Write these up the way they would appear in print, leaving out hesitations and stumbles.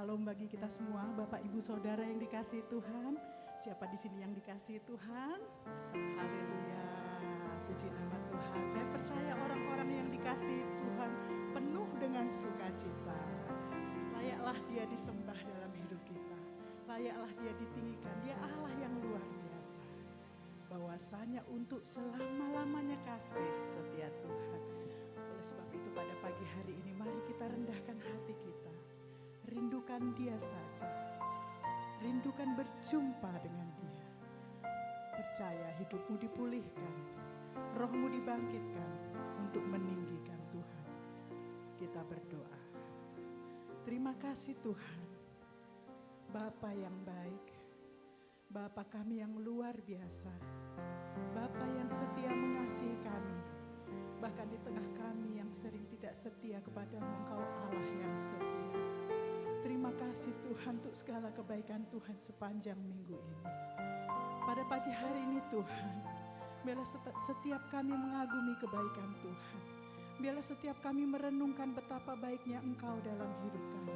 Shalom bagi kita semua, Bapak Ibu Saudara yang dikasihi Tuhan. Siapa di sini yang dikasihi Tuhan? Haleluya, puji nama Tuhan. Saya percaya orang-orang yang dikasihi Tuhan penuh dengan sukacita. Layaklah Dia disembah dalam hidup kita. Layaklah Dia ditinggikan. Dia Allah yang luar biasa. Bahwasanya untuk selama-lamanya kasih setia Tuhan. Oleh sebab itu pada pagi hari ini mari kita rendahkan hati kita. Rindukan Dia saja. Rindukan berjumpa dengan Dia. Percaya hidupmu dipulihkan. Rohmu dibangkitkan untuk meninggikan Tuhan. Kita berdoa. Terima kasih Tuhan. Bapa yang baik. Bapa kami yang luar biasa. Bapa yang setia mengasihi kami. Bahkan di tengah kami yang sering tidak setia kepadamu, Engkau Allah yang setia. Terima kasih Tuhan untuk segala kebaikan Tuhan sepanjang minggu ini. Pada pagi hari ini Tuhan, biarlah setiap kami mengagumi kebaikan Tuhan. Biarlah setiap kami merenungkan betapa baiknya Engkau dalam hidup kami.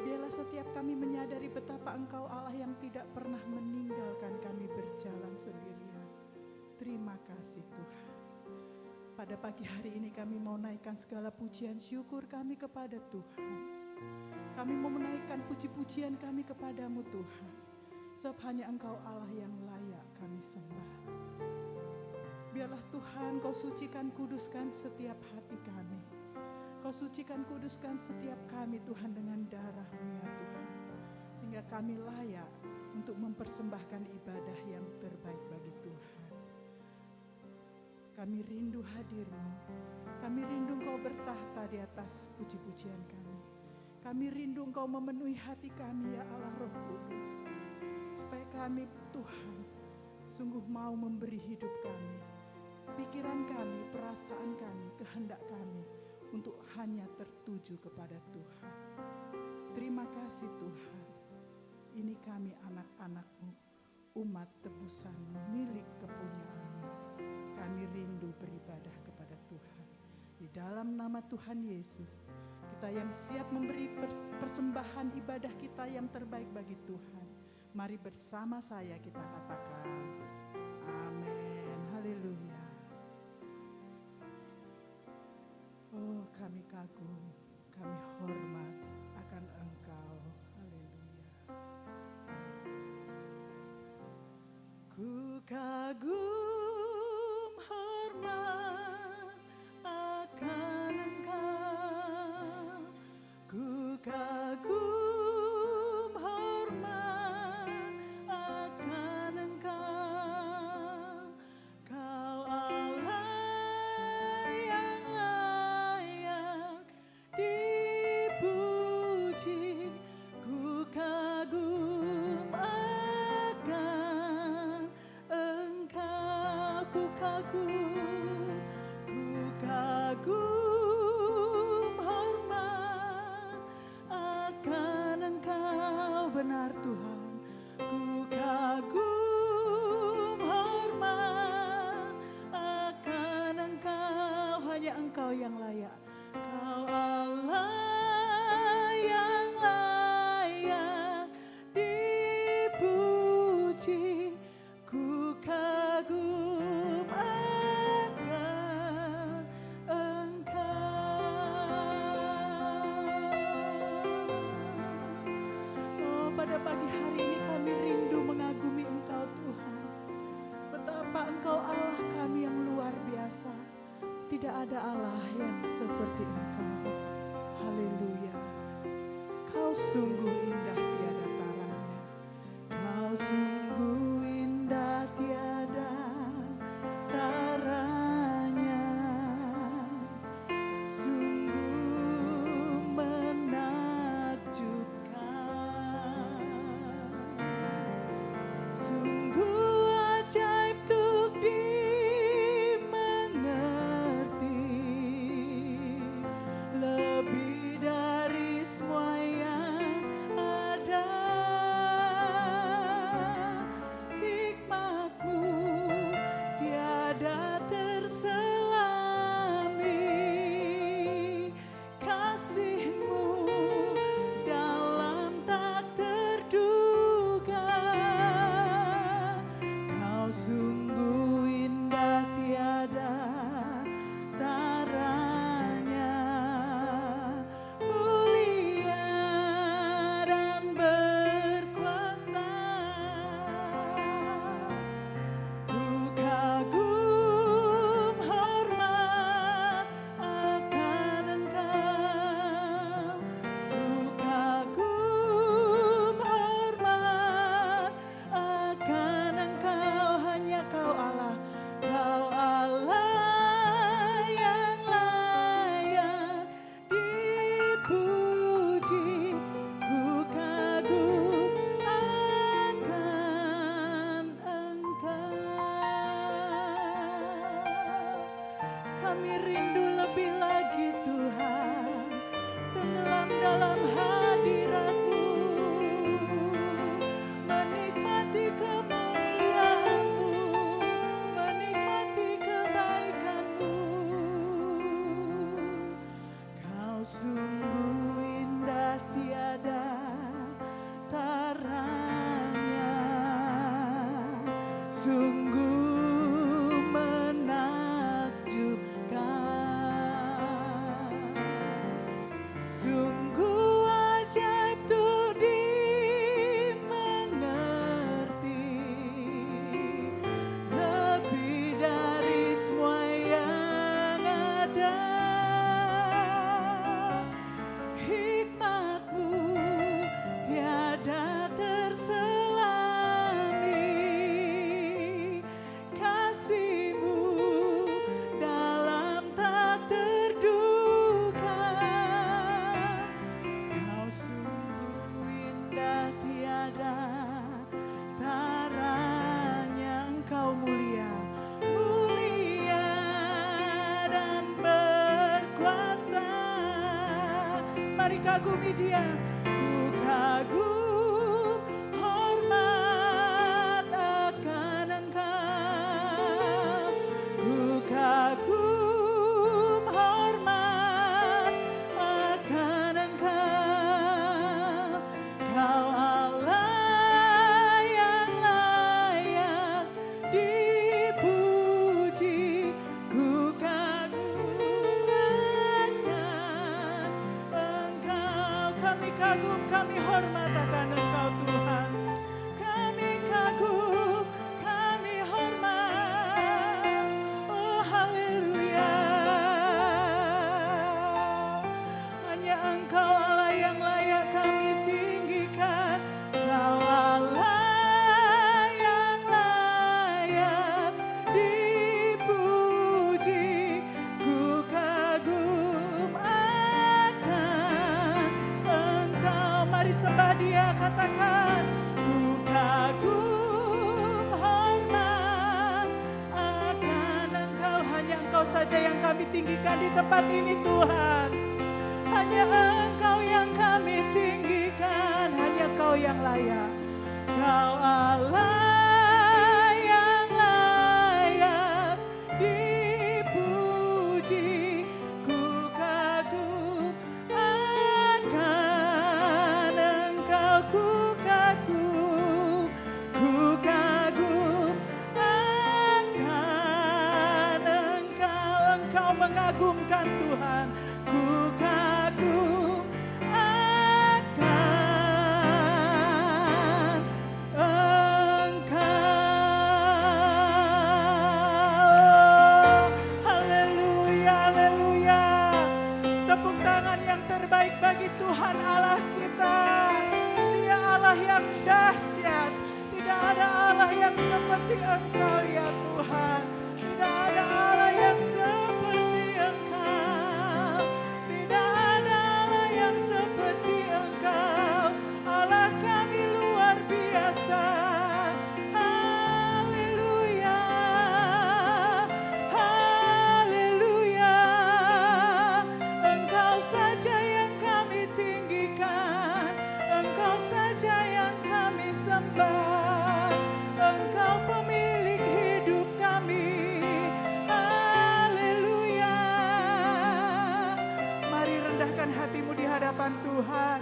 Biarlah setiap kami menyadari betapa Engkau Allah yang tidak pernah meninggalkan kami berjalan sendirian. Terima kasih Tuhan. Pada pagi hari ini kami mau naikkan segala pujian syukur kami kepada Tuhan. Kami mau menaikkan puji-pujian kami kepadamu Tuhan. Sebab hanya Engkau Allah yang layak kami sembah. Biarlah Tuhan Kau sucikan kuduskan setiap hati kami. Kau sucikan kuduskan setiap kami Tuhan dengan darah-Mu ya Tuhan. Sehingga kami layak untuk mempersembahkan ibadah yang terbaik bagi Tuhan. Kami rindu hadir-Mu. Kami rindu Engkau bertahta di atas puji-pujian kami. Kami rindu Engkau memenuhi hati kami ya Allah Roh Kudus. Supaya kami Tuhan sungguh mau memberi hidup kami. Pikiran kami, perasaan kami, kehendak kami untuk hanya tertuju kepada Tuhan. Terima kasih Tuhan. Ini kami anak-anak-Mu, umat tebusan-Mu, milik kepunyaan-Mu. Kami rindu beribadah kepada Tuhan. Di dalam nama Tuhan Yesus, kita yang siap memberi persembahan ibadah kita yang terbaik bagi Tuhan. Mari bersama saya kita katakan, amin, haleluya. Oh kami kagum, kami hormat akan Engkau, haleluya. Ku kagum hormat akan Engkau, ku kagum hormat akan Engkau, Kau Allah yang layak dipuji. Ku kagum akan Engkau, ku kagum hormat akan Engkau, benar Tuhan. Ku kagum hormat akan Engkau, hanya Engkau yang layak. Kau Allah yang layak dipuji. Ku kagum akan pada pagi hari ini kami rindu mengagumi Engkau Tuhan. Betapa Engkau Allah kami yang luar biasa. Tidak ada Allah yang seperti Engkau. Haleluya. Kau sungguh indah tiada taranya. Kau sungguh indah tiada taranya. Sungguh menakjubkan. Sungguh ajaib untuk dimengerti. Lebih dari semua yang ada Kami rindu lebih lagi Tuhan, tenggelam dalam hadirat-Mu, menikmati kemuliaan-Mu, menikmati kebaikan-Mu. Kau sungguh indah tiada taranya, sungguh menakjubkan, sungguh ajaib tuh dimengerti, lebih dari semua yang ada. Hikmat-Mu tiada terselami, kasih-Mu dalam tak terduga. Kau sungguh indah tiada taranya, Engkau mulia, mulia dan berkuasa. Mari kagumi Dia. Ku kagum hormat akan Engkau, ku kagum hormat akan Engkau. Kau Allah yang layak dipuji, ku kagum akan Engkau. Kami kagum, kami hormat akan Engkau Tuhan. Kami kagum, kami hormat. Oh haleluya. Hanya Engkau Allah yang layak kami tinggikan. Kau Allah yang layak dipuji, ku kagum akan Engkau. Mari sembah Dia, katakan ku kagum hormat akan Engkau. Hanya Engkau saja yang kami tinggikan di tempat ini Tuhan. Hanya Engkau yang kami tinggikan, hanya Kau yang layak. Kau Allah yang layak dipuji, ku kagum akan Engkau, ku kagum akan Engkau. Engkau mengagumkan Tuhan, ku kagum akan Engkau. Haleluya, haleluya. Tepuk tangan yang terbaik bagi Tuhan Allah kita. Dia Allah yang dahsyat. Tidak ada Allah yang seperti Engkau ya Tuhan. Tidak ada Allah yang seperti Engkau. Tidak ada Allah yang seperti Engkau. Allah kami luar biasa. Haleluya. Haleluya. Engkau saja yang kami tinggikan. Engkau saja yang kami sembah. Engkau pemilik hidup kami. Haleluya. Mari rendahkan hatimu di hadapan Tuhan.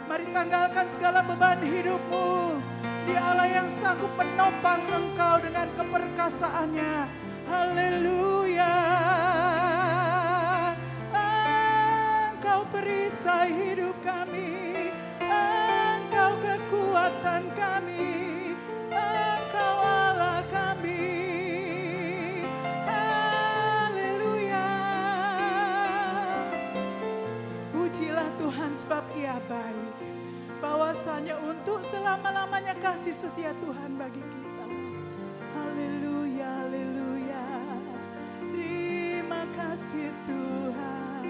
Mari tanggalkan segala beban hidupmu. Dia Allah yang sanggup menopang engkau dengan keperkasaannya. Haleluya. Engkau perisai hidup kami. Engkau kekuatan kami. Engkau Allah kami. Haleluya. Pujilah Tuhan sebab Ia baik. Bahwasanya untuk selama-lamanya kasih setia Tuhan bagi kita. Haleluya, haleluya. Terima kasih Tuhan.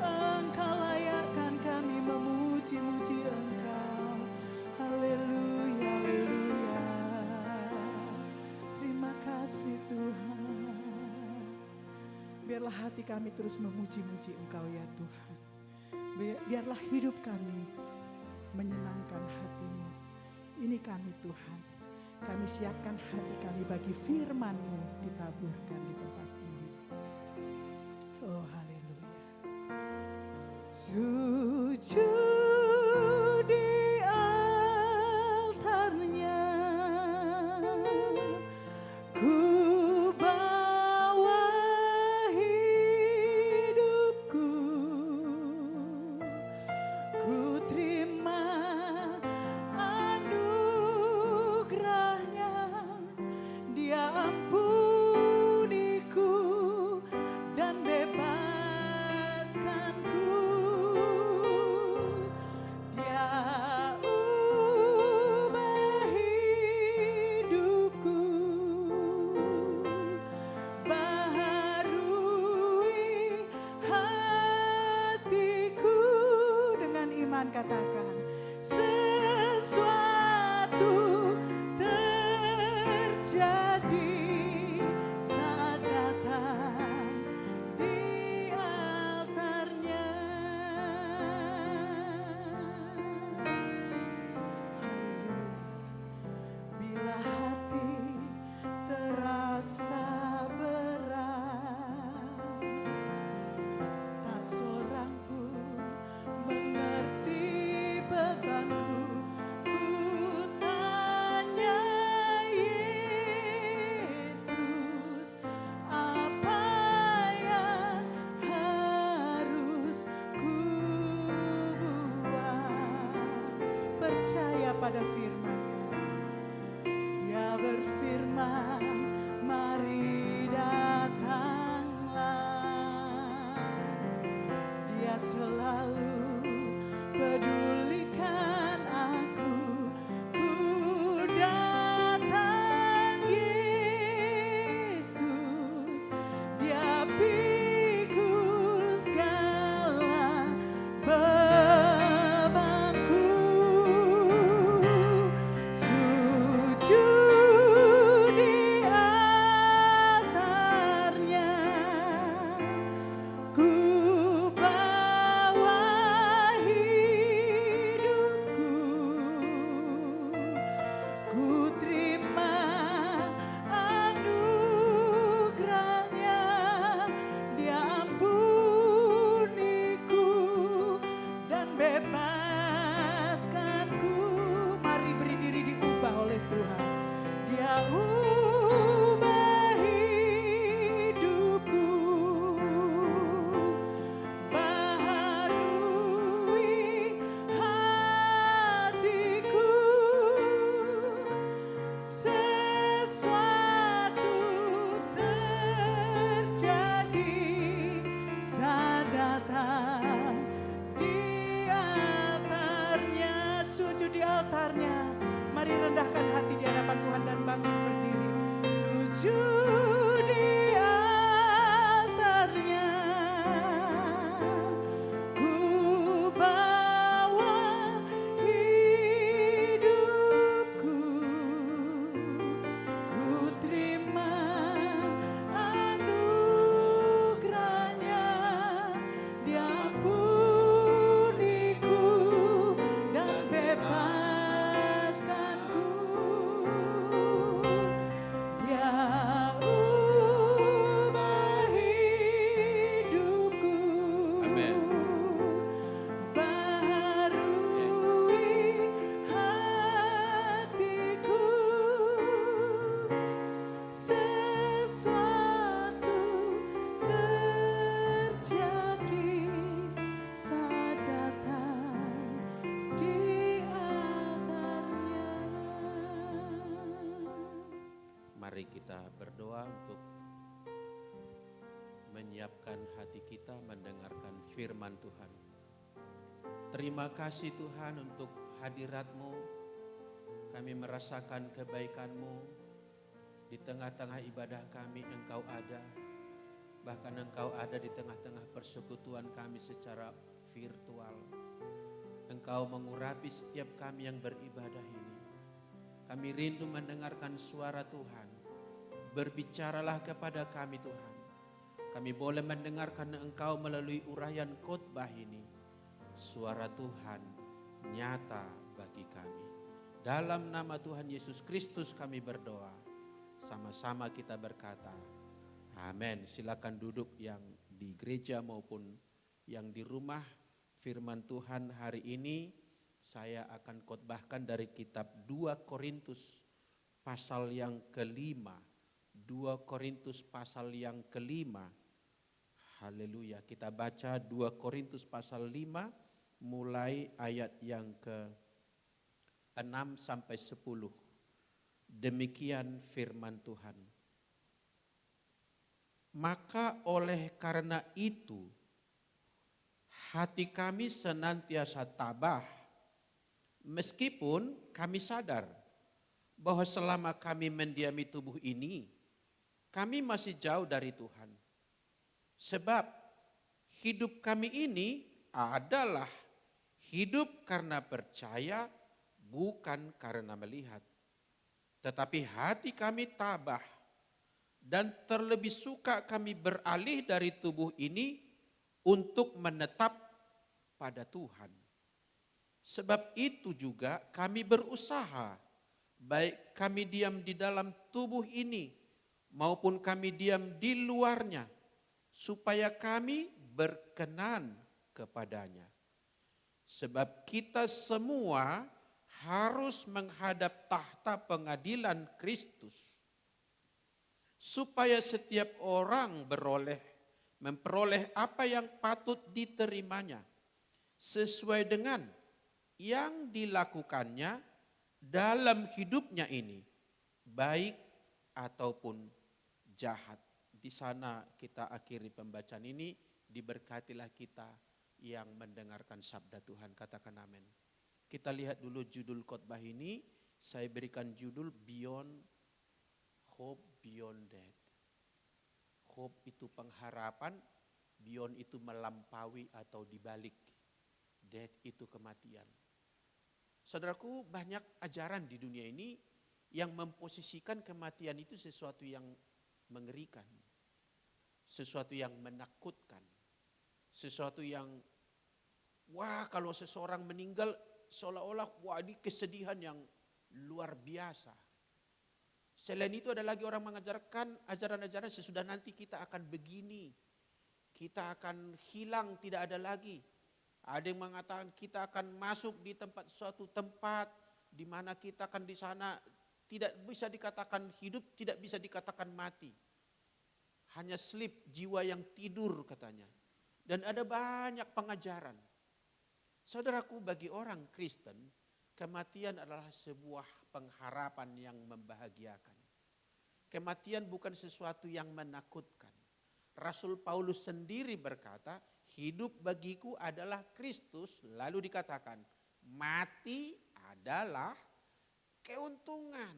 Engkau layakkan kami memuji-muji Engkau. Haleluya, haleluya. Terima kasih Tuhan. Biarlah hati kami terus memuji-muji Engkau ya Tuhan. Biarlah hidup kami menyenangkan hati-Mu. Ini kami Tuhan. Kami siapkan hati kami bagi firman-Mu ditaburkan di tempat ini. Oh haleluya. Sujud di altarnya, ku bawa hidupku, ku terima anugerahnya, Dia ampuniku dan bebaskanku. Dia ubah hidupku, baharui hatiku. Dengan iman katakan, sesuatu terjadi saat datang di altarnya. Haleluya. Bila hati terasa berat, tak seorang pun mengerti bebanku. Ku tanya Yesus, apa yang harus ku buat? Percaya pada firman-Nya. Dia berfirman, mari datanglah. Dia selalu pedulikan aku. Ku datang Yesus, Dia pikul segala bebanku. Sujud di altarnya, ku bawa hidupku, ku terima anugerahnya, Dia ampuniku dan bebaskanku. Mari beri diri diubah oleh Tuhan. Dia ubah hidupku, baharui hatiku. Sesuatu terjadi saat datang di altarnya. Sujud di altarnya. Mari rendahkan hati di hadapan Tuhan dan bangkit berdiri. Sujud di altarnya, ku bawa hidupku, ku terima anugerahnya, Dia ampuniku dan bebaskanku. Dia ubah hidupku, Amin. baharui hatiku. Sesuatu terjadi saat datang di altarnya. Mari kita berdoa untuk menyiapkan hati kita mendengarkan firman Tuhan. Terima kasih Tuhan untuk hadirat-Mu. Kami merasakan kebaikan-Mu. Di tengah-tengah ibadah kami Engkau ada. Bahkan Engkau ada di tengah-tengah persekutuan kami secara virtual. Engkau mengurapi setiap kami yang beribadah ini. Kami rindu mendengarkan suara Tuhan. Berbicaralah kepada kami Tuhan. Kami boleh mendengarkan Engkau melalui uraian khotbah ini. Suara Tuhan nyata bagi kami. Dalam nama Tuhan Yesus Kristus kami berdoa. Sama-sama kita berkata, amin. Silakan duduk yang di gereja maupun yang di rumah. Firman Tuhan hari ini saya akan khotbahkan dari kitab 2 Korintus pasal yang kelima. 2 Korintus pasal yang kelima. Haleluya. Kita baca 2 Korintus pasal 5 mulai ayat yang ke-6 sampai 10. Demikian firman Tuhan. Maka oleh karena itu hati kami senantiasa tabah, meskipun kami sadar bahwa selama kami mendiami tubuh ini, kami masih jauh dari Tuhan. Sebab hidup kami ini adalah hidup karena percaya, bukan karena melihat. Tetapi hati kami tabah, dan terlebih suka kami beralih dari tubuh ini untuk menetap pada Tuhan. Sebab itu juga kami berusaha, baik kami diam di dalam tubuh ini maupun kami diam di luarnya, supaya kami berkenan kepadanya. Sebab kita semua harus menghadap tahta pengadilan Kristus, supaya setiap orang memperoleh apa yang patut diterimanya, sesuai dengan yang dilakukannya dalam hidupnya ini, baik ataupun jahat. Di sana kita akhiri pembacaan ini. Diberkatilah kita yang mendengarkan sabda Tuhan. Katakan amin. Kita lihat dulu judul khotbah ini. Saya berikan judul Beyond Hope, Beyond Death. Hope itu pengharapan, beyond itu melampaui atau dibalik. Death itu kematian. Saudaraku, banyak ajaran di dunia ini yang memposisikan kematian itu sesuatu yang mengerikan. Sesuatu yang menakutkan. Sesuatu yang, wah kalau seseorang meninggal seolah-olah wah ini kesedihan yang luar biasa. Selain itu ada lagi orang mengajarkan ajaran-ajaran sesudah nanti kita akan begini. Kita akan hilang, tidak ada lagi. Ada yang mengatakan kita akan masuk di suatu tempat di mana kita akan di sana tidak bisa dikatakan hidup, tidak bisa dikatakan mati. Hanya sleep, jiwa yang tidur katanya. Dan ada banyak pengajaran. Saudaraku, bagi orang Kristen, kematian adalah sebuah pengharapan yang membahagiakan. Kematian bukan sesuatu yang menakutkan. Rasul Paulus sendiri berkata, hidup bagiku adalah Kristus. Lalu dikatakan, mati adalah keuntungan.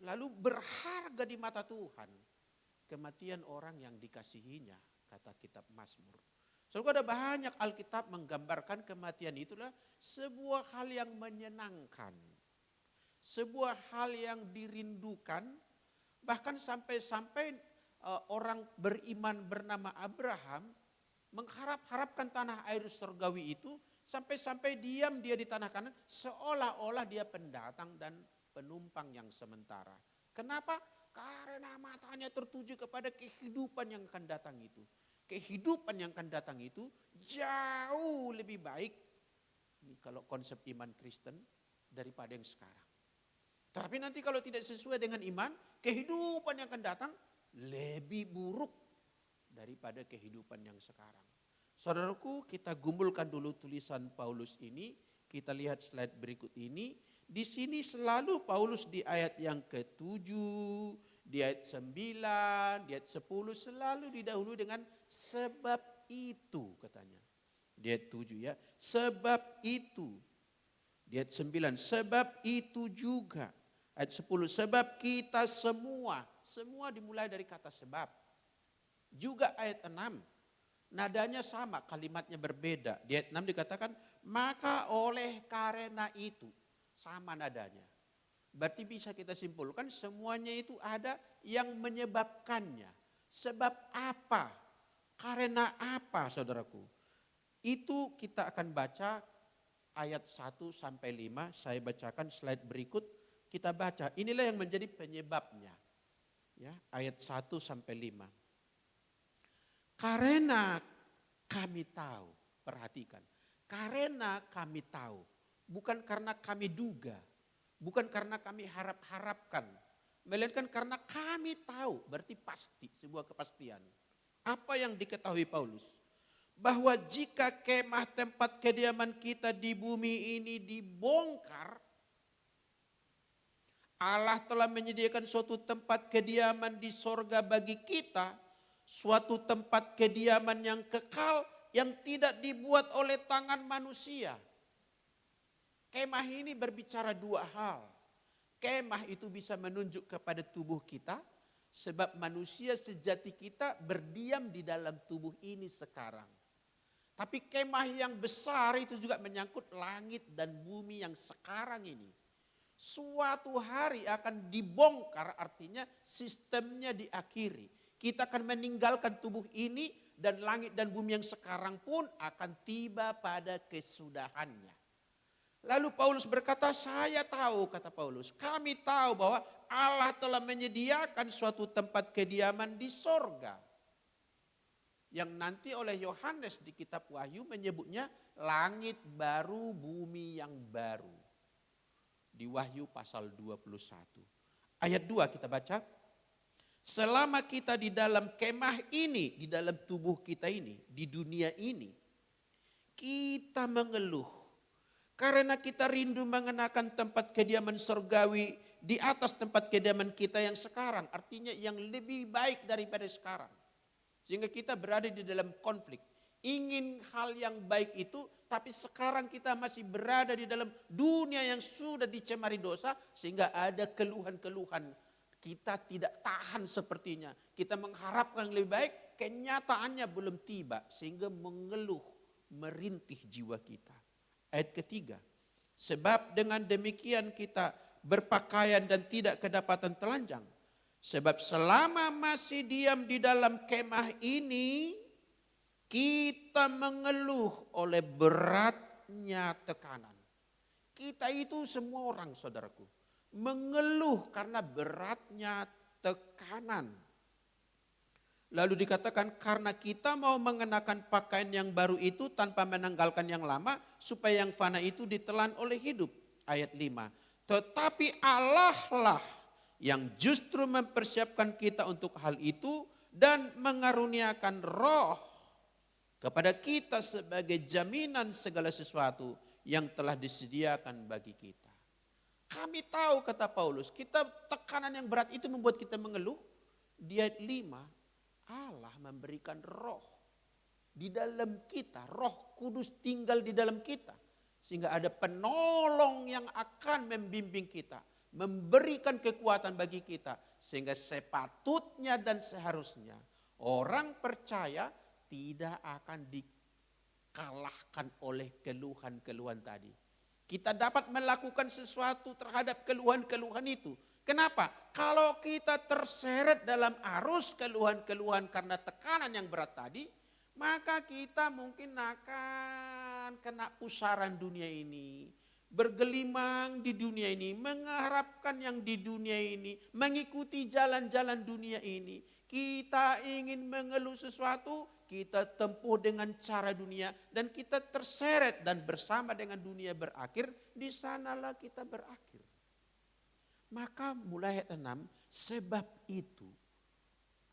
Lalu berharga di mata Tuhan. Kematian orang yang dikasihinya, kata kitab Mazmur. Soalnya ada banyak Alkitab menggambarkan kematian itulah sebuah hal yang menyenangkan. Sebuah hal yang dirindukan. Bahkan sampai-sampai orang beriman bernama Abraham mengharapkan tanah air surgawi itu. Sampai-sampai diam dia di tanah kanan seolah-olah dia pendatang dan penumpang yang sementara. Kenapa? Karena matanya tertuju kepada kehidupan yang akan datang itu. Kehidupan yang akan datang itu jauh lebih baik. Ini kalau konsep iman Kristen daripada yang sekarang. Tapi nanti kalau tidak sesuai dengan iman, kehidupan yang akan datang lebih buruk daripada kehidupan yang sekarang. Saudaraku, kita gumulkan dulu tulisan Paulus ini. Kita lihat slide berikut ini. Di sini selalu Paulus di ayat yang ke-7, di ayat 9, di ayat 10 selalu didahului dengan sebab itu katanya. Di ayat 7 ya, sebab itu. Di ayat 9, sebab itu juga. Ayat 10, sebab kita semua dimulai dari kata sebab. Juga ayat 6, nadanya sama, kalimatnya berbeda. Di ayat 6 dikatakan, maka oleh karena itu. Sama nadanya. Berarti bisa kita simpulkan semuanya itu ada yang menyebabkannya. Sebab apa? Karena apa saudaraku? Itu kita akan baca ayat 1 sampai 5. Saya bacakan slide berikut. Kita baca. Inilah yang menjadi penyebabnya. Ya, ayat 1 sampai 5. Karena kami tahu, perhatikan. Karena kami tahu, bukan karena kami duga, bukan karena kami harap-harapkan, melainkan karena kami tahu, berarti pasti, sebuah kepastian. Apa yang diketahui Paulus? Bahwa jika kemah tempat kediaman kita di bumi ini dibongkar, Allah telah menyediakan suatu tempat kediaman di sorga bagi kita, suatu tempat kediaman yang kekal yang tidak dibuat oleh tangan manusia. Kemah ini berbicara dua hal. Kemah itu bisa menunjuk kepada tubuh kita, sebab manusia sejati kita berdiam di dalam tubuh ini sekarang. Tapi kemah yang besar itu juga menyangkut langit dan bumi yang sekarang ini. Suatu hari akan dibongkar, artinya sistemnya diakhiri. Kita akan meninggalkan tubuh ini dan langit dan bumi yang sekarang pun akan tiba pada kesudahannya. Lalu Paulus berkata, saya tahu, kata Paulus, kami tahu bahwa Allah telah menyediakan suatu tempat kediaman di sorga. Yang nanti oleh Yohanes di kitab Wahyu menyebutnya langit baru, bumi yang baru. Di Wahyu pasal 21. Ayat 2 kita baca. Selama kita di dalam kemah ini, di dalam tubuh kita ini, di dunia ini, kita mengeluh. Karena kita rindu mengenakan tempat kediaman surgawi di atas tempat kediaman kita yang sekarang. Artinya yang lebih baik daripada sekarang. Sehingga kita berada di dalam konflik. Ingin hal yang baik itu, tapi sekarang kita masih berada di dalam dunia yang sudah dicemari dosa. Sehingga ada keluhan-keluhan. Kita tidak tahan sepertinya. Kita mengharapkan yang lebih baik, kenyataannya belum tiba. Sehingga mengeluh, merintih jiwa kita. Ayat ketiga, sebab dengan demikian kita berpakaian dan tidak kedapatan telanjang. Sebab selama masih diam di dalam kemah ini, kita mengeluh oleh beratnya tekanan. Kita itu semua orang, saudaraku, mengeluh karena beratnya tekanan. Lalu dikatakan karena kita mau mengenakan pakaian yang baru itu tanpa menanggalkan yang lama, supaya yang fana itu ditelan oleh hidup. Ayat 5. Tetapi Allah lah yang justru mempersiapkan kita untuk hal itu dan mengaruniakan roh kepada kita sebagai jaminan segala sesuatu yang telah disediakan bagi kita. Kami tahu, kata Paulus, kita tekanan yang berat itu membuat kita mengeluh. Di ayat 5, Allah memberikan roh di dalam kita. Roh Kudus tinggal di dalam kita. Sehingga ada penolong yang akan membimbing kita. Memberikan kekuatan bagi kita. Sehingga sepatutnya dan seharusnya orang percaya tidak akan dikalahkan oleh keluhan-keluhan tadi. Kita dapat melakukan sesuatu terhadap keluhan-keluhan itu. Kenapa? Kalau kita terseret dalam arus keluhan-keluhan karena tekanan yang berat tadi, maka kita mungkin akan kena pusaran dunia ini. Bergelimang di dunia ini, mengharapkan yang di dunia ini, mengikuti jalan-jalan dunia ini. Kita ingin mengeluh sesuatu, kita tempuh dengan cara dunia dan kita terseret dan bersama dengan dunia berakhir, di sanalah kita berakhir. Maka mulai ayat 6, sebab itu.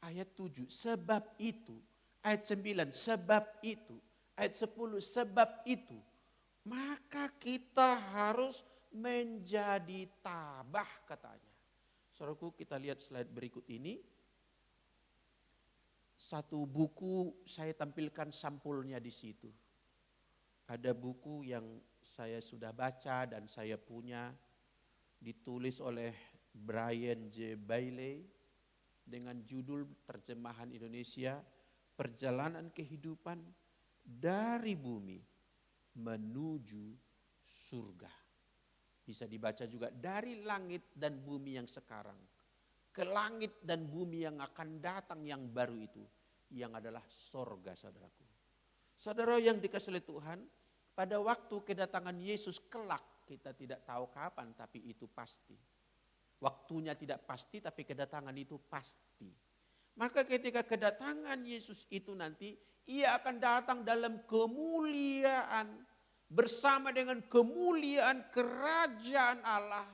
Ayat 7, sebab itu. Ayat 9, sebab itu. Ayat 10, sebab itu. Maka kita harus menjadi tabah, katanya. Saudaraku, kita lihat slide berikut ini. Satu buku saya tampilkan sampulnya di situ. Ada buku yang saya sudah baca dan saya punya, ditulis oleh Brian J. Bailey dengan judul terjemahan Indonesia, Perjalanan Kehidupan dari Bumi Menuju Surga. Bisa dibaca juga dari langit dan bumi yang sekarang ke langit dan bumi yang akan datang yang baru itu, yang adalah sorga, saudaraku. Saudara yang dikasihi oleh Tuhan, pada waktu kedatangan Yesus kelak, kita tidak tahu kapan, tapi itu pasti. Waktunya tidak pasti, tapi kedatangan itu pasti. Maka ketika kedatangan Yesus itu nanti, ia akan datang dalam kemuliaan, bersama dengan kemuliaan kerajaan Allah,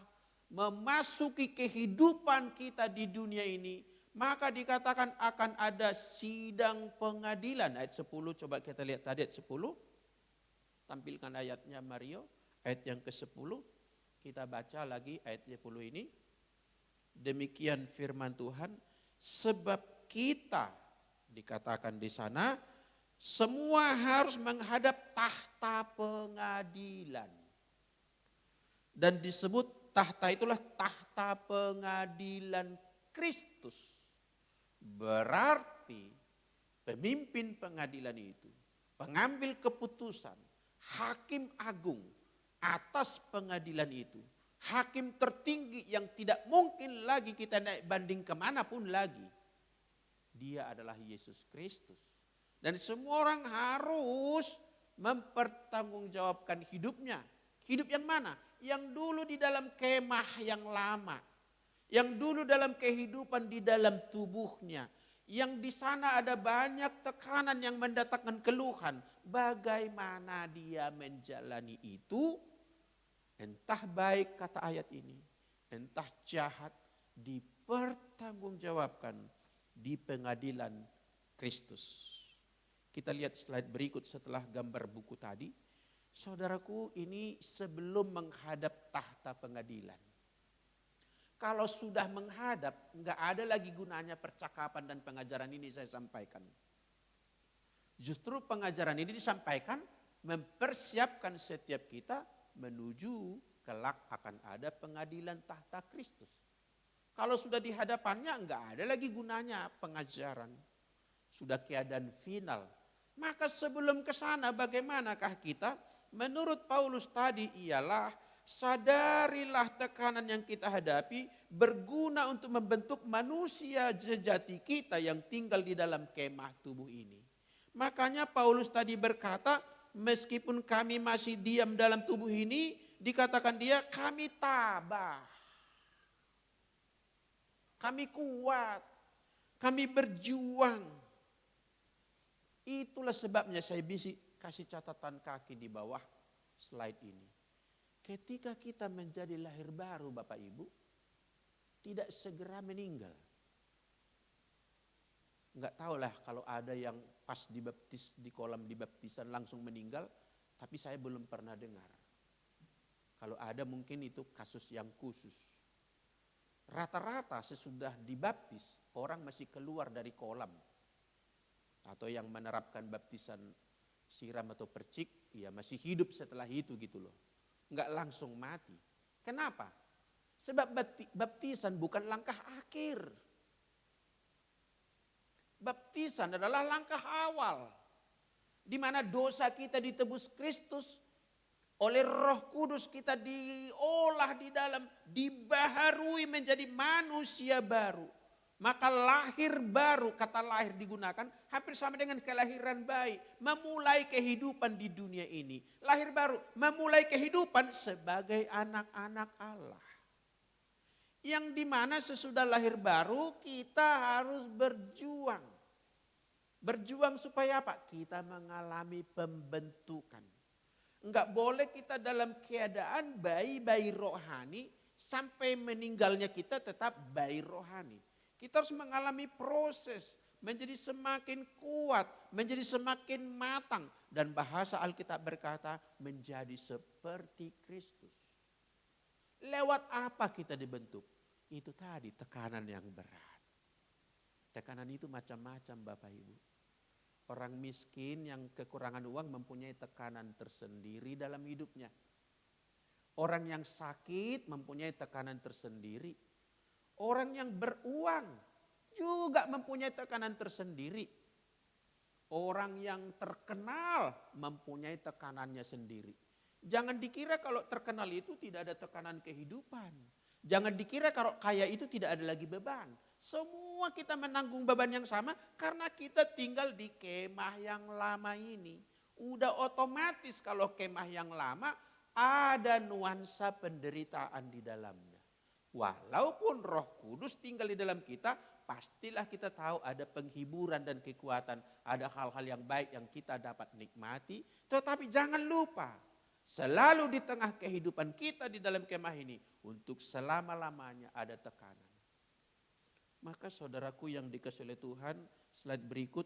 memasuki kehidupan kita di dunia ini. Maka dikatakan akan ada sidang pengadilan. Ayat 10, coba kita lihat tadi ayat 10. Tampilkan ayatnya Mario, ayat yang ke-10. Kita baca lagi ayat 10 ini. Demikian firman Tuhan, sebab kita, dikatakan di sana, semua harus menghadap tahta pengadilan. Dan disebut tahta itulah tahta pengadilan Kristus. Berarti pemimpin pengadilan itu, pengambil keputusan, hakim agung atas pengadilan itu, hakim tertinggi yang tidak mungkin lagi kita naik banding kemanapun lagi. Dia adalah Yesus Kristus. Dan semua orang harus mempertanggungjawabkan hidupnya. Hidup yang mana? Yang dulu di dalam kemah yang lama. Yang dulu dalam kehidupan di dalam tubuhnya. Yang di sana ada banyak tekanan yang mendatangkan keluhan. Bagaimana dia menjalani itu? Entah baik kata ayat ini, entah jahat, dipertanggungjawabkan di pengadilan Kristus. Kita lihat slide berikut setelah gambar buku tadi. Saudaraku, ini sebelum menghadap tahta pengadilan. Kalau sudah menghadap, enggak ada lagi gunanya percakapan dan pengajaran ini saya sampaikan. Justru pengajaran ini disampaikan mempersiapkan setiap kita menuju kelak akan ada pengadilan tahta Kristus. Kalau sudah di hadapannya enggak ada lagi gunanya pengajaran. Sudah keadaan final. Maka sebelum ke sana bagaimanakah kita? Menurut Paulus tadi ialah sadarilah tekanan yang kita hadapi berguna untuk membentuk manusia sejati kita yang tinggal di dalam kemah tubuh ini. Makanya Paulus tadi berkata, meskipun kami masih diam dalam tubuh ini, dikatakan dia kami tabah. Kami kuat. Kami berjuang. Itulah sebabnya saya bisa kasih catatan kaki di bawah slide ini. Ketika kita menjadi lahir baru Bapak Ibu, tidak segera meninggal. Enggak tahulah kalau ada yang pas dibaptis di kolam dibaptisan langsung meninggal, tapi saya belum pernah dengar. Kalau ada mungkin itu kasus yang khusus. Rata-rata sesudah dibaptis, orang masih keluar dari kolam. Atau yang menerapkan baptisan siram atau percik, ya masih hidup setelah itu gitu loh. Enggak langsung mati. Kenapa? Sebab baptisan bukan langkah akhir. Baptisan adalah langkah awal. Di mana dosa kita ditebus Kristus. Oleh Roh Kudus kita diolah di dalam, dibaharui menjadi manusia baru. Maka lahir baru, kata lahir digunakan hampir sama dengan kelahiran bayi. Memulai kehidupan di dunia ini. Lahir baru, memulai kehidupan sebagai anak-anak Allah. Yang dimana sesudah lahir baru kita harus berjuang. Berjuang supaya apa? Kita mengalami pembentukan. Enggak boleh kita dalam keadaan bayi-bayi rohani sampai meninggalnya kita tetap bayi rohani. Kita harus mengalami proses menjadi semakin kuat, menjadi semakin matang. Dan bahasa Alkitab berkata menjadi seperti Kristus. Lewat apa kita dibentuk? Itu tadi tekanan yang berat. Tekanan itu macam-macam Bapak Ibu. Orang miskin yang kekurangan uang mempunyai tekanan tersendiri dalam hidupnya. Orang yang sakit mempunyai tekanan tersendiri. Orang yang beruang juga mempunyai tekanan tersendiri. Orang yang terkenal mempunyai tekanannya sendiri. Jangan dikira kalau terkenal itu tidak ada tekanan kehidupan. Jangan dikira kalau kaya itu tidak ada lagi beban. Semua kita menanggung beban yang sama karena kita tinggal di kemah yang lama ini. Udah otomatis kalau kemah yang lama ada nuansa penderitaan di dalamnya. Walaupun Roh Kudus tinggal di dalam kita, pastilah kita tahu ada penghiburan dan kekuatan. Ada hal-hal yang baik yang kita dapat nikmati. Tetapi jangan lupa, selalu di tengah kehidupan kita di dalam kemah ini, untuk selama-lamanya ada tekanan. Maka saudaraku yang dikasihi oleh Tuhan, slide berikut,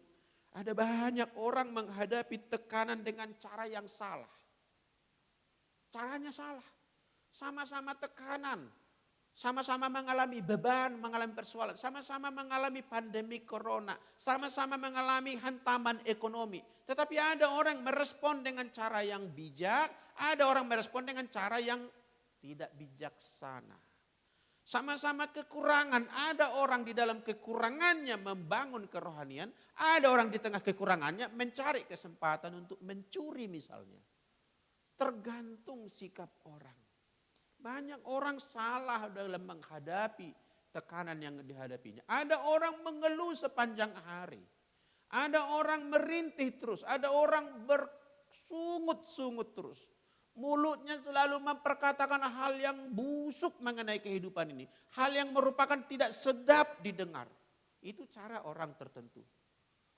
ada banyak orang menghadapi tekanan dengan cara yang salah. Caranya salah, sama-sama tekanan, sama-sama mengalami beban, mengalami persoalan, sama-sama mengalami pandemi corona, sama-sama mengalami hantaman ekonomi. Tetapi ada orang merespon dengan cara yang bijak, ada orang merespon dengan cara yang tidak bijaksana. Sama-sama kekurangan, ada orang di dalam kekurangannya membangun kerohanian, ada orang di tengah kekurangannya mencari kesempatan untuk mencuri misalnya. Tergantung sikap orang. Banyak orang salah dalam menghadapi tekanan yang dihadapinya. Ada orang mengeluh sepanjang hari. Ada orang merintih terus, ada orang bersungut-sungut terus. Mulutnya selalu memperkatakan hal yang busuk mengenai kehidupan ini. Hal yang merupakan tidak sedap didengar. Itu cara orang tertentu.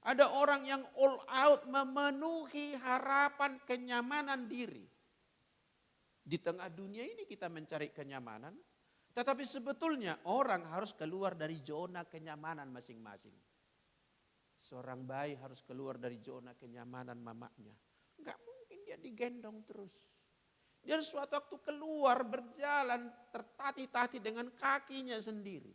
Ada orang yang all out memenuhi harapan kenyamanan diri. Di tengah dunia ini kita mencari kenyamanan. Tetapi sebetulnya orang harus keluar dari zona kenyamanan masing-masing. Seorang bayi harus keluar dari zona kenyamanan mamanya. Enggak mungkin dia digendong terus. Dia suatu waktu keluar berjalan tertatih-tatih dengan kakinya sendiri.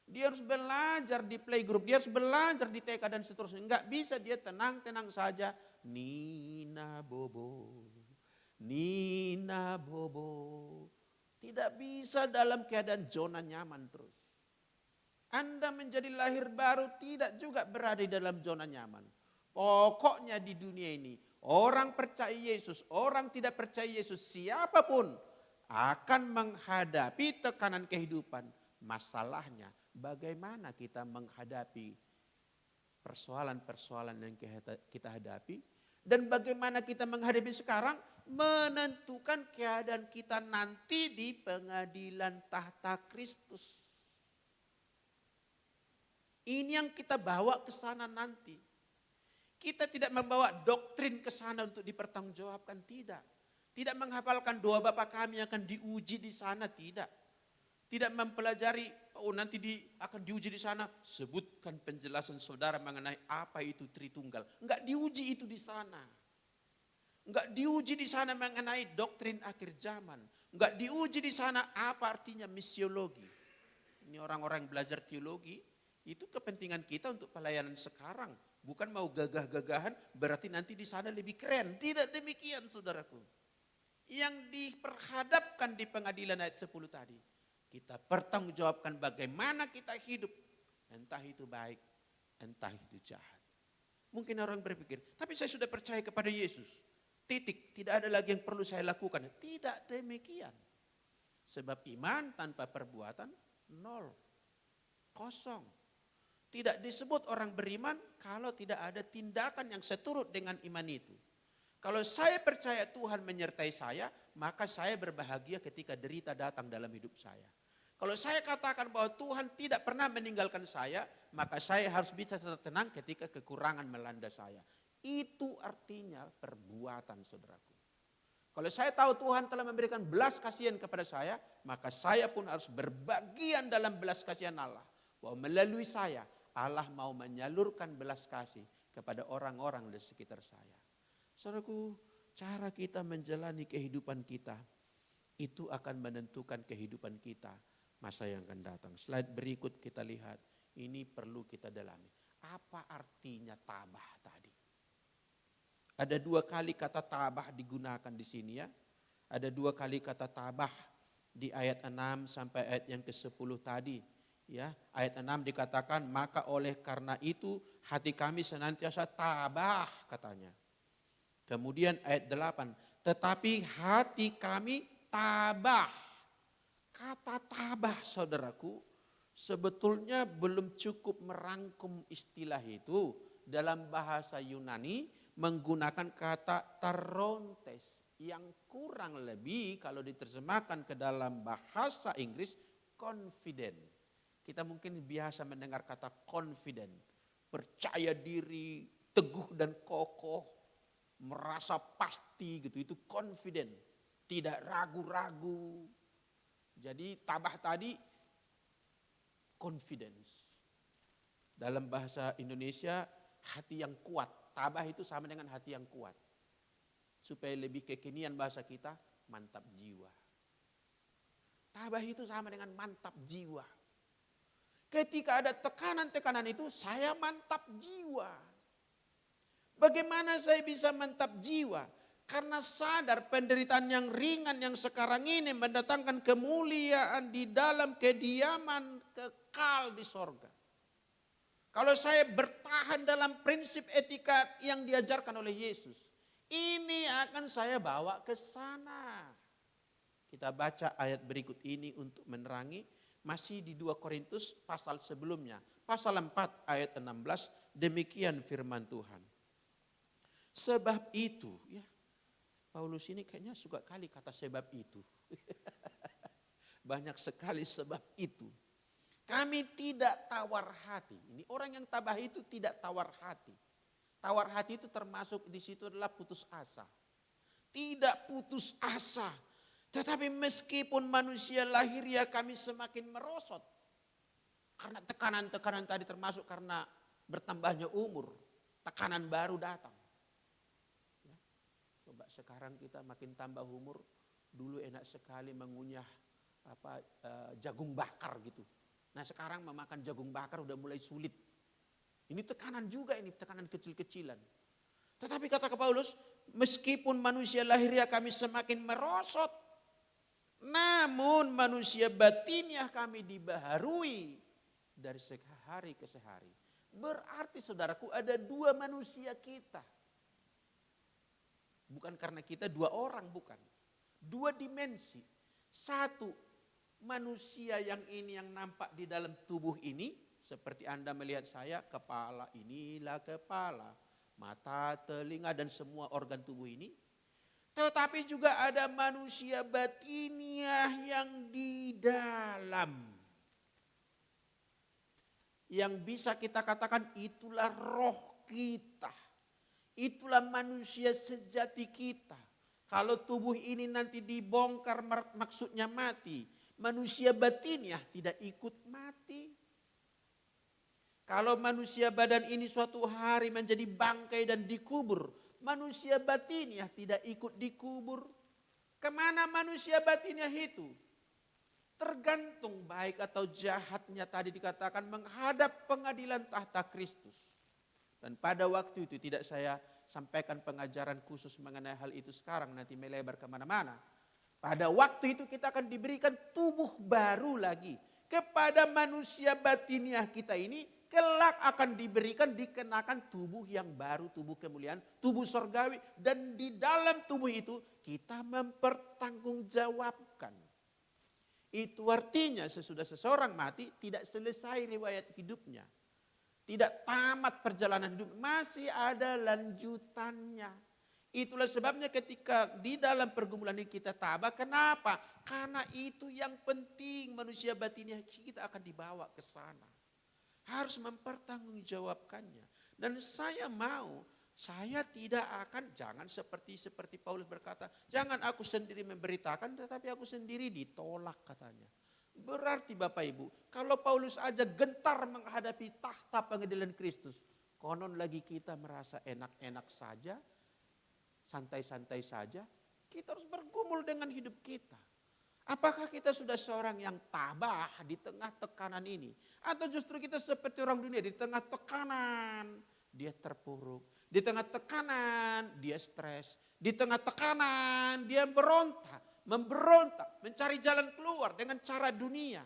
Dia harus belajar di playgroup, dia harus belajar di TK dan seterusnya. Enggak bisa dia tenang-tenang saja. Nina Bobo, Nina Bobo. Tidak bisa dalam keadaan zona nyaman terus. Anda menjadi lahir baru tidak juga berada di dalam zona nyaman. Pokoknya di dunia ini, orang percaya Yesus, orang tidak percaya Yesus, siapapun akan menghadapi tekanan kehidupan. Masalahnya bagaimana kita menghadapi persoalan-persoalan yang kita hadapi. Dan bagaimana kita menghadapi sekarang menentukan keadaan kita nanti di pengadilan tahta Kristus. Ini yang kita bawa ke sana nanti. Kita tidak membawa doktrin ke sana untuk dipertanggungjawabkan, tidak. Tidak menghafalkan doa Bapa kami akan diuji di sana, tidak. Tidak mempelajari, nanti akan diuji di sana, sebutkan penjelasan saudara mengenai apa itu Tritunggal. Enggak diuji itu di sana. Enggak diuji di sana mengenai doktrin akhir zaman. Enggak diuji di sana apa artinya misiologi. Ini orang-orang yang belajar teologi, itu kepentingan kita untuk pelayanan sekarang. Bukan mau gagah-gagahan berarti nanti di sana lebih keren. Tidak demikian saudaraku. Yang diperhadapkan di pengadilan ayat 10 tadi. Kita pertanggungjawabkan bagaimana kita hidup. Entah itu baik, entah itu jahat. Mungkin orang berpikir, tapi saya sudah percaya kepada Yesus. Titik, tidak ada lagi yang perlu saya lakukan. Tidak demikian. Sebab iman tanpa perbuatan, nol. Kosong. Tidak disebut orang beriman kalau tidak ada tindakan yang seturut dengan iman itu. Kalau saya percaya Tuhan menyertai saya, maka saya berbahagia ketika derita datang dalam hidup saya. Kalau saya katakan bahwa Tuhan tidak pernah meninggalkan saya, maka saya harus bisa tetap tenang ketika kekurangan melanda saya. Itu artinya perbuatan saudaraku. Kalau saya tahu Tuhan telah memberikan belas kasihan kepada saya, maka saya pun harus berbagian dalam belas kasihan Allah. Bahwa melalui saya, Allah mau menyalurkan belas kasih kepada orang-orang di sekitar saya. Saudaraku, cara kita menjalani kehidupan kita, itu akan menentukan kehidupan kita masa yang akan datang. Slide berikut kita lihat, ini perlu kita dalami. Apa artinya tabah tadi? Ada 2 kali kata tabah digunakan di sini ya. Ada 2 kali kata tabah di ayat 6 sampai ayat yang ke-10 tadi. Ya, ayat 6 dikatakan, maka oleh karena itu hati kami senantiasa tabah katanya. Kemudian ayat 8, tetapi hati kami tabah Kata tabah, saudaraku, sebetulnya belum cukup merangkum istilah itu. Dalam bahasa Yunani menggunakan kata tarontes yang kurang lebih kalau diterjemahkan ke dalam bahasa Inggris confident. Kita mungkin biasa mendengar kata confident, percaya diri, teguh dan kokoh, merasa pasti gitu, itu confident, tidak ragu-ragu. Jadi tabah tadi confidence. Dalam bahasa Indonesia hati yang kuat. Tabah itu sama dengan hati yang kuat. Supaya lebih kekinian bahasa kita, mantap jiwa. Tabah itu sama dengan mantap jiwa. Ketika ada tekanan-tekanan itu, saya mantap jiwa. Bagaimana saya bisa mantap jiwa? Karena sadar penderitaan yang ringan yang sekarang ini mendatangkan kemuliaan di dalam kediaman kekal di sorga. Kalau saya bertahan dalam prinsip etika yang diajarkan oleh Yesus, ini akan saya bawa ke sana. Kita baca ayat berikut ini untuk menerangi, masih di 2 Korintus pasal sebelumnya. Pasal 4 ayat 16, demikian firman Tuhan. Sebab itu, ya, Paulus ini kayaknya suka kali kata sebab itu. Banyak sekali sebab itu. Kami tidak tawar hati. Ini orang yang tabah itu tidak tawar hati. Tawar hati itu termasuk di situ adalah putus asa. Tidak putus asa. Tetapi meskipun manusia lahiriah kami semakin merosot. Karena tekanan-tekanan tadi termasuk karena bertambahnya umur. Tekanan baru datang. Coba sekarang kita makin tambah umur, dulu enak sekali mengunyah jagung bakar gitu. Nah sekarang memakan jagung bakar udah mulai sulit. Ini tekanan juga, ini tekanan kecil-kecilan. Tetapi kata Paulus, meskipun manusia lahiriah kami semakin merosot, namun manusia batiniah kami dibaharui dari sehari ke sehari. Berarti saudaraku ada 2 manusia kita. Bukan karena kita 2 orang, bukan. 2 dimensi. 1, manusia yang ini yang nampak di dalam tubuh ini. Seperti Anda melihat saya, kepala, inilah kepala. Mata, telinga dan semua organ tubuh ini. Tetapi juga ada manusia batiniah yang di dalam. Yang bisa kita katakan itulah roh kita. Itulah manusia sejati kita. Kalau tubuh ini nanti dibongkar maksudnya mati. Manusia batiniah tidak ikut mati. Kalau manusia badan ini suatu hari menjadi bangkai dan dikubur. Manusia batiniah tidak ikut dikubur. Kemana manusia batiniah itu? Tergantung baik atau jahatnya tadi dikatakan menghadap pengadilan tahta Kristus. Dan pada waktu itu tidak saya sampaikan pengajaran khusus mengenai hal itu sekarang, nanti melebar kemana-mana. Pada waktu itu kita akan diberikan tubuh baru lagi. Kepada manusia batiniah kita ini kelak akan diberikan, dikenakan tubuh yang baru, tubuh kemuliaan, tubuh sorgawi. Dan di dalam tubuh itu kita mempertanggungjawabkan. Itu artinya sesudah seseorang mati tidak selesai riwayat hidupnya. Tidak tamat perjalanan hidup, masih ada lanjutannya. Itulah sebabnya ketika di dalam pergumulan ini kita tabah, kenapa? Karena itu yang penting, manusia batiniah kita akan dibawa ke sana. Harus mempertanggungjawabkannya. Dan saya mau, saya tidak akan, jangan seperti Paulus berkata, jangan aku sendiri memberitakan, tetapi aku sendiri ditolak katanya. Berarti Bapak Ibu, kalau Paulus aja gentar menghadapi tahta pengadilan Kristus, konon lagi kita merasa enak-enak saja, santai-santai saja, kita harus bergumul dengan hidup kita. Apakah kita sudah seorang yang tabah di tengah tekanan ini? Atau justru kita seperti orang dunia, di tengah tekanan dia terpuruk, di tengah tekanan dia stres, di tengah tekanan dia memberontak, mencari jalan keluar dengan cara dunia.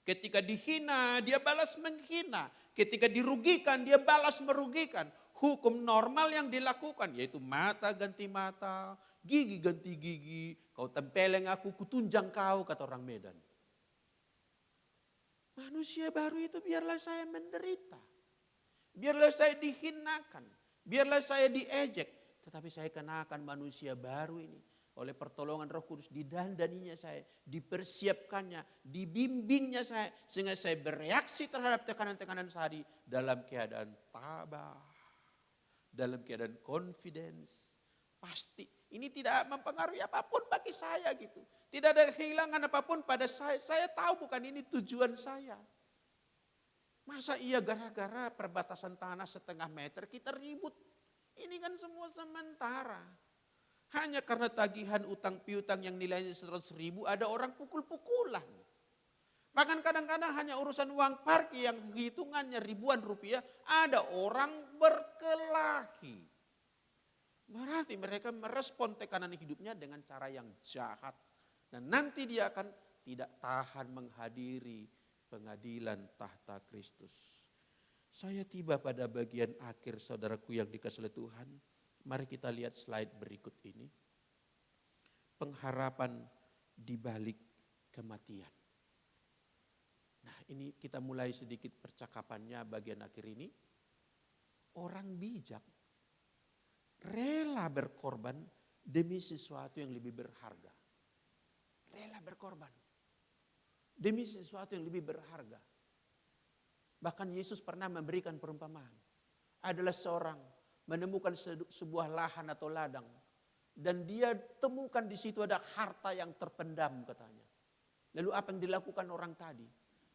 Ketika dihina, dia balas menghina. Ketika dirugikan, dia balas merugikan. Hukum normal yang dilakukan, yaitu mata ganti mata, Gigi ganti gigi, kau tempeleng aku, kutunjang kau, kata orang Medan. Manusia baru itu biarlah saya menderita. Biarlah saya dihinakan. Biarlah saya diejek. Tetapi saya kenakan manusia baru ini. Oleh pertolongan Roh Kudus didandaninya saya, dipersiapkannya, dibimbingnya saya. Sehingga saya bereaksi terhadap tekanan-tekanan tadi dalam keadaan tabah. Dalam keadaan confidence. Pasti ini tidak mempengaruhi apapun bagi saya gitu. Tidak ada kehilangan apapun pada saya. Saya tahu bukan ini tujuan saya. Masa iya gara-gara perbatasan tanah 1,5 meter kita ribut. Ini kan semua sementara. Hanya karena tagihan utang piutang yang nilainya 100.000 ada orang pukul-pukulan. Bahkan kadang-kadang hanya urusan uang parkir yang hitungannya ribuan rupiah ada orang berkelahi. Berarti mereka merespon tekanan hidupnya dengan cara yang jahat. Dan nanti dia akan tidak tahan menghadiri pengadilan tahta Kristus. Saya tiba pada bagian akhir saudaraku yang dikasihi oleh Tuhan. Mari kita lihat slide berikut ini. Pengharapan di balik kematian. Nah ini kita mulai sedikit percakapannya bagian akhir ini. Orang bijak rela berkorban demi sesuatu yang lebih berharga. Rela berkorban demi sesuatu yang lebih berharga. Bahkan Yesus pernah memberikan perumpamaan. Adalah seorang menemukan sebuah lahan atau ladang. Dan dia temukan di situ ada harta yang terpendam katanya. Lalu apa yang dilakukan orang tadi?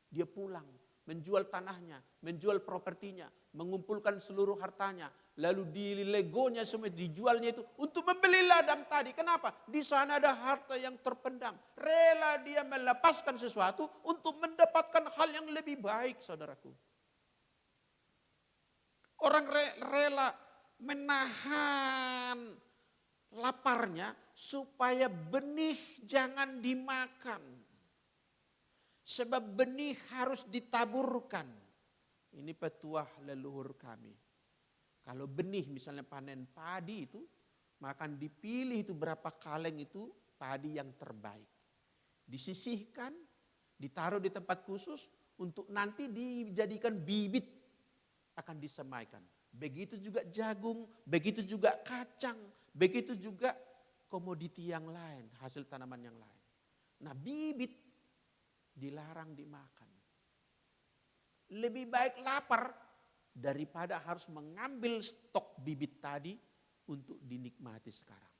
Dia pulang, menjual tanahnya, menjual propertinya, mengumpulkan seluruh hartanya. Lalu dilegonya semua, dijualnya itu untuk membeli ladang tadi. Kenapa? Di sana ada harta yang terpendam. Rela dia melepaskan sesuatu untuk mendapatkan hal yang lebih baik, saudaraku. Orang rela menahan laparnya supaya benih jangan dimakan. Sebab benih harus ditaburkan. Ini petuah leluhur kami. Kalau benih misalnya panen padi itu, maka dipilih itu berapa kaleng itu padi yang terbaik. Disisihkan, ditaruh di tempat khusus untuk nanti dijadikan bibit akan disemaikan. Begitu juga jagung, begitu juga kacang, begitu juga komoditi yang lain, hasil tanaman yang lain. Nah bibit dilarang dimakan. Lebih baik lapar daripada harus mengambil stok bibit tadi untuk dinikmati sekarang.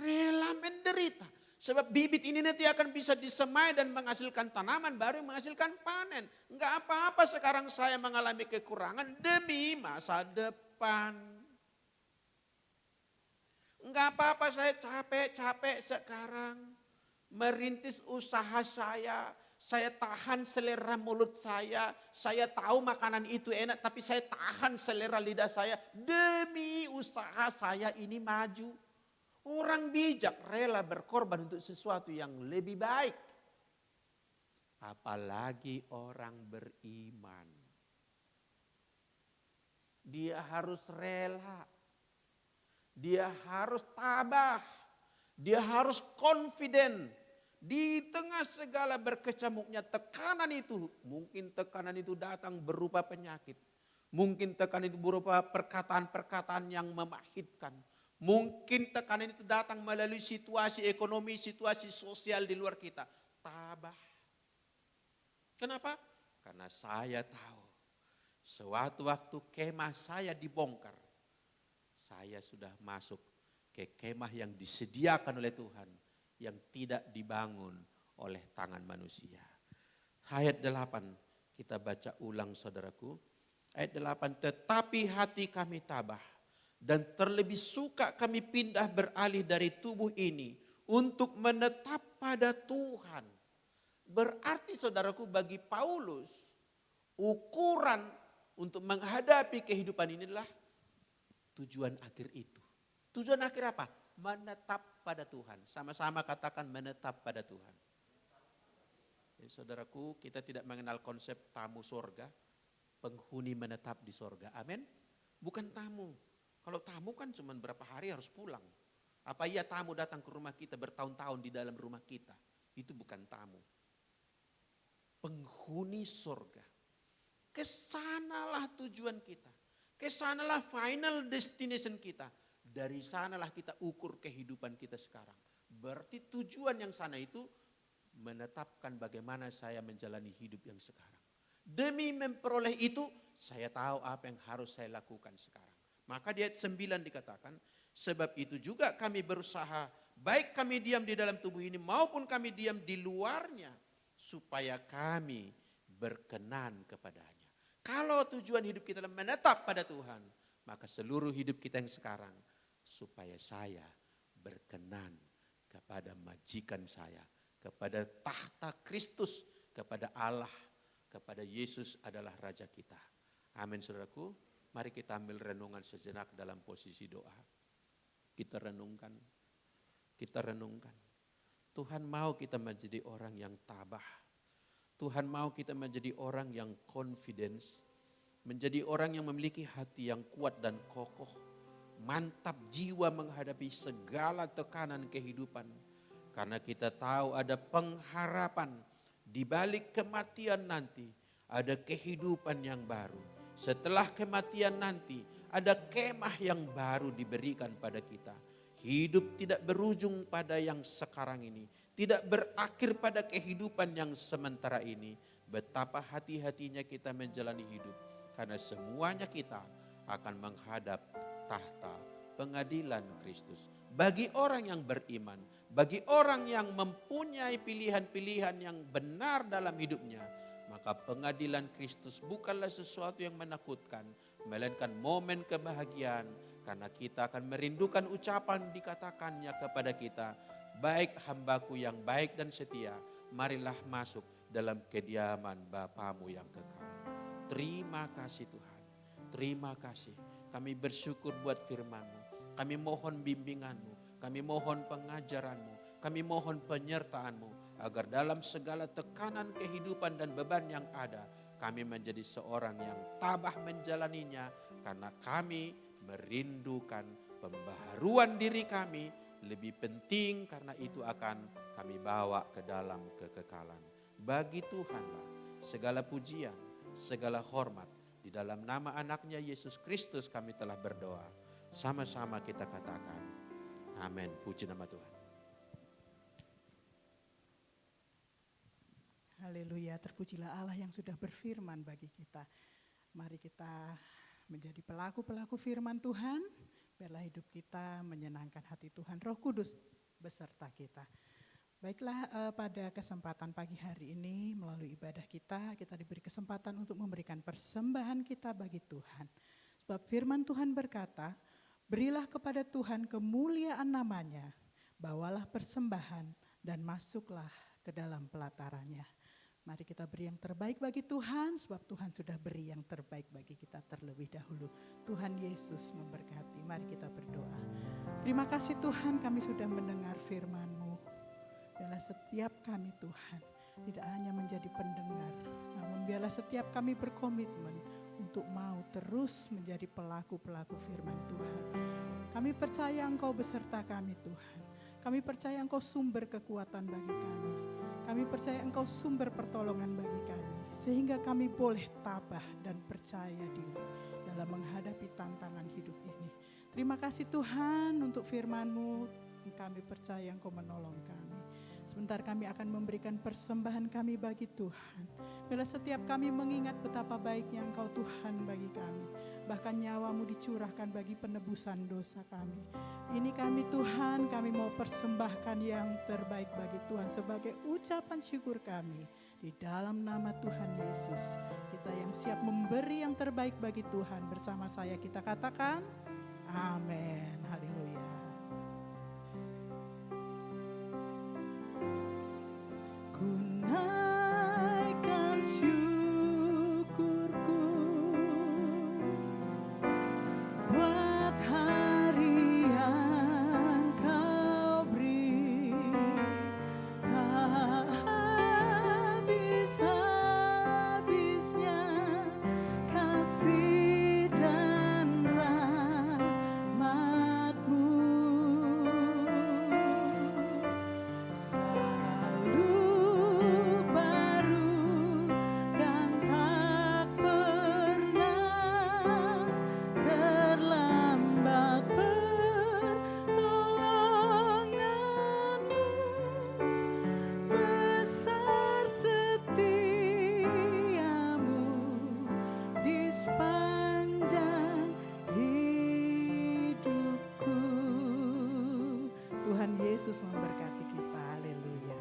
Rela menderita. Sebab bibit ini nanti akan bisa disemai dan menghasilkan tanaman baru yang menghasilkan panen. Enggak apa-apa sekarang saya mengalami kekurangan demi masa depan. Enggak apa-apa saya capek-capek sekarang merintis usaha saya. Saya tahan selera mulut saya tahu makanan itu enak tapi saya tahan selera lidah saya demi usaha saya ini maju. Orang bijak rela berkorban untuk sesuatu yang lebih baik. Apalagi orang beriman. Dia harus rela. Dia harus tabah. Dia harus confident. Di tengah segala berkecamuknya tekanan itu. Mungkin tekanan itu datang berupa penyakit. Mungkin tekanan itu berupa perkataan-perkataan yang memahitkan. Mungkin tekanan itu datang melalui situasi ekonomi, situasi sosial di luar kita. Tabah. Kenapa? Karena saya tahu. Sewaktu waktu kemah saya dibongkar. Saya sudah masuk ke kemah yang disediakan oleh Tuhan. Yang tidak dibangun oleh tangan manusia. Ayat 8 kita baca ulang saudaraku. Ayat 8, tetapi hati kami tabah. Dan terlebih suka kami pindah beralih dari tubuh ini untuk menetap pada Tuhan. Berarti saudaraku bagi Paulus ukuran untuk menghadapi kehidupan ini adalah tujuan akhir itu. Tujuan akhir apa? Menetap pada Tuhan. Sama-sama katakan menetap pada Tuhan. Jadi saudaraku kita tidak mengenal konsep tamu sorga. Penghuni menetap di sorga. Amin. Bukan tamu. Kalau tamu kan cuma berapa hari harus pulang. Apa iya tamu datang ke rumah kita bertahun-tahun di dalam rumah kita? Itu bukan tamu. Penghuni surga. Kesanalah tujuan kita. Kesanalah final destination kita. Dari sanalah kita ukur kehidupan kita sekarang. Berarti tujuan yang sana itu menetapkan bagaimana saya menjalani hidup yang sekarang. Demi memperoleh itu, saya tahu apa yang harus saya lakukan sekarang. Maka di ayat 9 dikatakan, sebab itu juga kami berusaha, baik kami diam di dalam tubuh ini maupun kami diam di luarnya, supaya kami berkenan kepadanya. Kalau tujuan hidup kita adalah menetap pada Tuhan, maka seluruh hidup kita yang sekarang, supaya saya berkenan kepada majikan saya, kepada tahta Kristus, kepada Allah, kepada Yesus adalah Raja kita. Amin saudaraku, mari kita ambil renungan sejenak dalam posisi doa. Kita renungkan. Tuhan mau kita menjadi orang yang tabah. Tuhan mau kita menjadi orang yang confidence. Menjadi orang yang memiliki hati yang kuat dan kokoh. Mantap jiwa menghadapi segala tekanan kehidupan. Karena kita tahu ada pengharapan. Di balik kematian nanti ada kehidupan yang baru. Setelah kematian nanti ada kemah yang baru diberikan pada kita. Hidup tidak berujung pada yang sekarang ini. Tidak berakhir pada kehidupan yang sementara ini. Betapa hati-hatinya kita menjalani hidup. Karena semuanya kita akan menghadap tahta pengadilan Kristus. Bagi orang yang beriman, bagi orang yang mempunyai pilihan-pilihan yang benar dalam hidupnya, maka pengadilan Kristus bukanlah sesuatu yang menakutkan, melainkan momen kebahagiaan, karena kita akan merindukan ucapan dikatakannya kepada kita, baik hambaku yang baik dan setia, marilah masuk dalam kediaman Bapamu yang kekal. Terima kasih Tuhan, terima kasih. Kami bersyukur buat firman-Mu. Kami mohon bimbingan-Mu, kami mohon pengajaran-Mu, kami mohon penyertaan-Mu. Agar dalam segala tekanan kehidupan dan beban yang ada, kami menjadi seorang yang tabah menjalaninya. Karena kami merindukan pembaharuan diri kami lebih penting, karena itu akan kami bawa ke dalam kekekalan. Bagi Tuhanlah segala pujian, segala hormat. Di dalam nama anaknya Yesus Kristus kami telah berdoa. Sama-sama kita katakan, amin. Puji nama Tuhan. Haleluya, terpujilah Allah yang sudah berfirman bagi kita. Mari kita menjadi pelaku-pelaku firman Tuhan. Biarlah hidup kita menyenangkan hati Tuhan. Roh Kudus beserta kita. Baiklah, pada kesempatan pagi hari ini melalui ibadah kita diberi kesempatan untuk memberikan persembahan kita bagi Tuhan. Sebab firman Tuhan berkata, berilah kepada Tuhan kemuliaan namanya, bawalah persembahan dan masuklah ke dalam pelatarannya. Mari kita beri yang terbaik bagi Tuhan, sebab Tuhan sudah beri yang terbaik bagi kita terlebih dahulu. Tuhan Yesus memberkati, mari kita berdoa. Terima kasih Tuhan, kami sudah mendengar firman-Mu. Biarlah setiap kami Tuhan, tidak hanya menjadi pendengar, namun biarlah setiap kami berkomitmen untuk mau terus menjadi pelaku-pelaku firman Tuhan. Kami percaya Engkau beserta kami Tuhan. Kami percaya Engkau sumber kekuatan bagi kami. Kami percaya Engkau sumber pertolongan bagi kami. Sehingga kami boleh tabah dan percaya diri dalam menghadapi tantangan hidup ini. Terima kasih Tuhan untuk firman-Mu. Kami percaya Engkau menolong kami. Sebentar kami akan memberikan persembahan kami bagi Tuhan. Bila setiap kami mengingat betapa baiknya Engkau Tuhan bagi kami. Bahkan nyawa-Mu dicurahkan bagi penebusan dosa kami. Ini kami Tuhan, kami mau persembahkan yang terbaik bagi Tuhan sebagai ucapan syukur kami. Di dalam nama Tuhan Yesus, kita yang siap memberi yang terbaik bagi Tuhan. Bersama saya kita katakan, amin. Haleluya. Ku naikkan syukurku buat hari yang Kau beri, tak habis-habisnya kasih dan rahmat-Mu. sepanjang hidupku. Tuhan Yesus memberkati kita. Haleluya.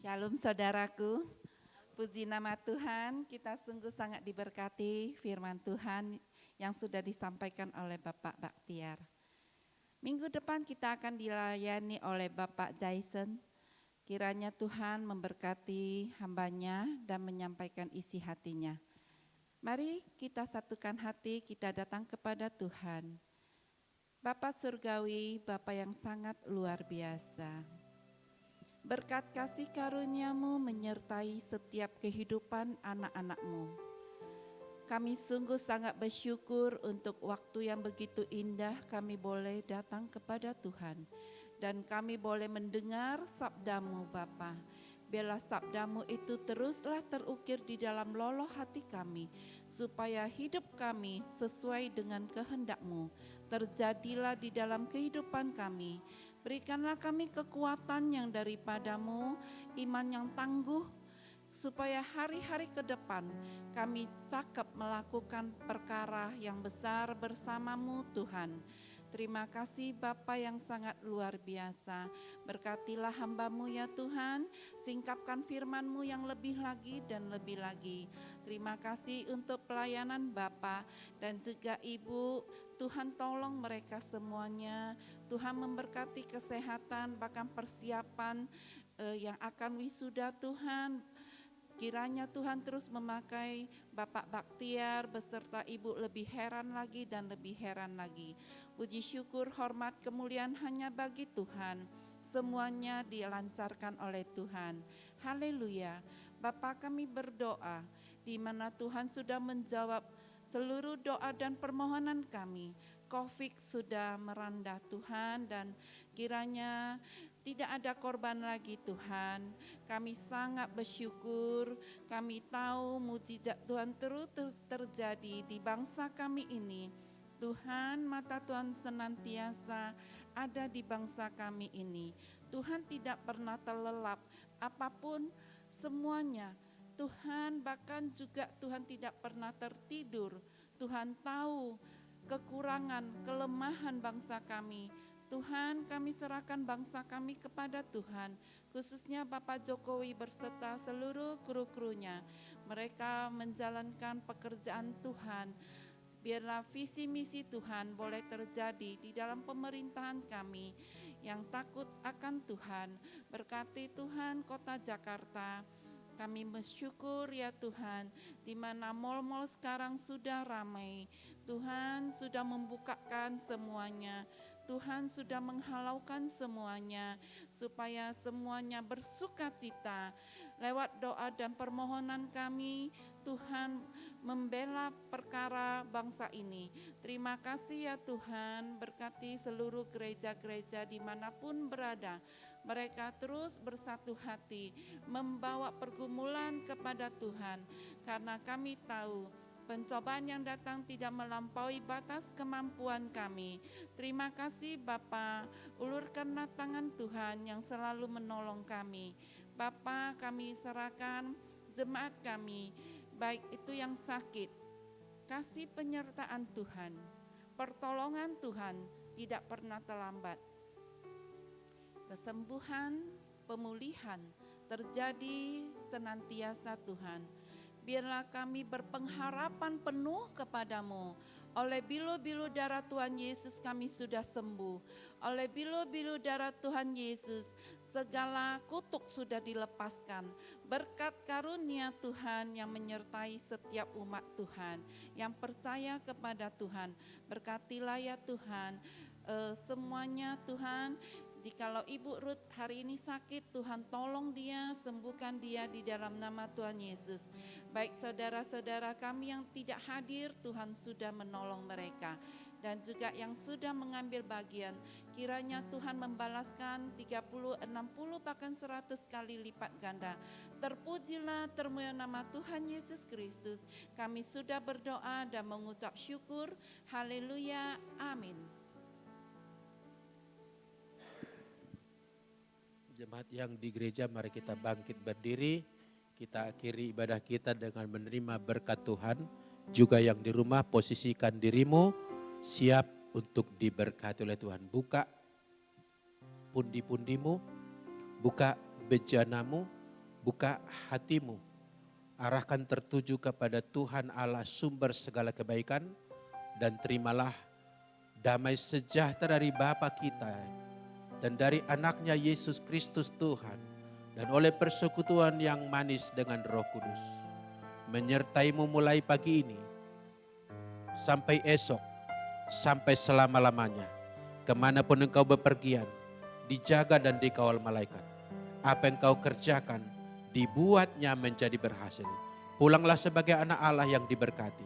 Shalom saudaraku, puji nama Tuhan, kita sungguh sangat diberkati firman Tuhan yang sudah disampaikan oleh Bapak Baktiar. Minggu depan kita akan dilayani oleh Bapak Jason. Kiranya Tuhan memberkati hambanya dan menyampaikan isi hatinya. Mari kita satukan hati, kita datang kepada Tuhan. Bapa Surgawi, Bapa yang sangat luar biasa. Berkat kasih karunia-Mu menyertai setiap kehidupan anak-anak-Mu. Kami sungguh sangat bersyukur untuk waktu yang begitu indah kami boleh datang kepada Tuhan. Dan kami boleh mendengar sabda-Mu Bapa. Biarlah sabda-Mu itu teruslah terukir di dalam loloh hati kami. Supaya hidup kami sesuai dengan kehendak-Mu. Terjadilah di dalam kehidupan kami. Berikanlah kami kekuatan yang daripada-Mu, iman yang tangguh, supaya hari-hari ke depan kami cakap melakukan perkara yang besar bersama-Mu Tuhan. Terima kasih Bapa yang sangat luar biasa. Berkatilah hamba-Mu ya Tuhan, singkapkan firman-Mu yang lebih lagi dan lebih lagi. Terima kasih untuk pelayanan Bapa dan juga Ibu. Tuhan tolong mereka semuanya. Tuhan memberkati kesehatan, bahkan persiapan yang akan wisuda Tuhan. Kiranya Tuhan terus memakai Bapak Baktiar beserta Ibu lebih heran lagi dan lebih heran lagi. Puji syukur, hormat, kemuliaan hanya bagi Tuhan. Semuanya dilancarkan oleh Tuhan. Haleluya. Bapa kami berdoa di mana Tuhan sudah menjawab seluruh doa dan permohonan kami. COVID sudah meranda Tuhan dan kiranya tidak ada korban lagi Tuhan. Kami sangat bersyukur, kami tahu mujizat Tuhan terus terjadi di bangsa kami ini. Tuhan, mata Tuhan senantiasa ada di bangsa kami ini. Tuhan tidak pernah terlelap apapun semuanya. Tuhan bahkan juga Tuhan tidak pernah tertidur. Tuhan tahu kekurangan, kelemahan bangsa kami. Tuhan, kami serahkan bangsa kami kepada Tuhan. Khususnya Bapak Jokowi berserta seluruh kru-krunya. Mereka menjalankan pekerjaan Tuhan. Biarlah visi misi Tuhan boleh terjadi di dalam pemerintahan kami yang takut akan Tuhan. Berkati Tuhan kota Jakarta. Kami bersyukur ya Tuhan, di mana mal-mal sekarang sudah ramai. Tuhan sudah membukakan semuanya. Tuhan sudah menghalaukan semuanya, supaya semuanya bersukacita. Lewat doa dan permohonan kami, Tuhan membela perkara bangsa ini. Terima kasih ya Tuhan, berkati seluruh gereja-gereja dimanapun berada. Mereka terus bersatu hati, membawa pergumulan kepada Tuhan. Karena kami tahu pencobaan yang datang tidak melampaui batas kemampuan kami. Terima kasih Bapa, ulurkanlah tangan Tuhan yang selalu menolong kami. Bapa, kami serahkan jemaat kami, baik itu yang sakit. Kasih penyertaan Tuhan, pertolongan Tuhan tidak pernah terlambat. Kesembuhan, pemulihan terjadi senantiasa Tuhan. Biarlah kami berpengharapan penuh kepadamu. Oleh bilu-bilu darah Tuhan Yesus kami sudah sembuh. Oleh bilu-bilu darah Tuhan Yesus segala kutuk sudah dilepaskan. Berkat karunia Tuhan yang menyertai setiap umat Tuhan yang percaya kepada Tuhan. Berkatilah ya Tuhan semuanya Tuhan. Jikalau Ibu Ruth hari ini sakit, Tuhan tolong dia, sembuhkan dia di dalam nama Tuhan Yesus. Baik saudara-saudara kami yang tidak hadir, Tuhan sudah menolong mereka. Dan juga yang sudah mengambil bagian, kiranya Tuhan membalaskan 30, 60, bahkan 100 kali lipat ganda. Terpujilah, termulia nama Tuhan Yesus Kristus. Kami sudah berdoa dan mengucap syukur. Haleluya, amin. Jemaat yang di gereja, mari kita bangkit berdiri. Kita akhiri ibadah kita dengan menerima berkat Tuhan. Juga yang di rumah, posisikan dirimu siap untuk diberkati oleh Tuhan. Buka pundi-pundimu, buka bejanamu, buka hatimu. Arahkan tertuju kepada Tuhan Allah sumber segala kebaikan. Dan terimalah damai sejahtera dari Bapa kita dan dari anaknya Yesus Kristus Tuhan. Dan oleh persekutuan yang manis dengan Roh Kudus. Menyertaimu mulai pagi ini sampai esok, sampai selama-lamanya. Kemanapun engkau bepergian, dijaga dan dikawal malaikat. Apa yang kau kerjakan, dibuatnya menjadi berhasil. Pulanglah sebagai anak Allah yang diberkati.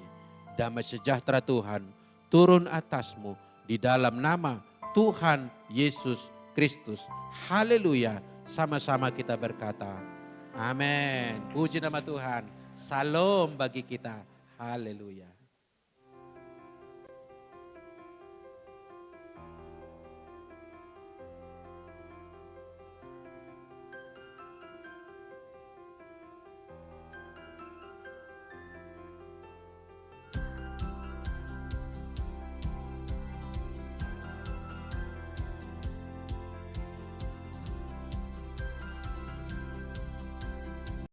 Damai sejahtera Tuhan turun atasmu di dalam nama Tuhan Yesus Kristus. Haleluya. Sama-sama kita berkata, amin. Puji nama Tuhan. Salam bagi kita. Haleluya.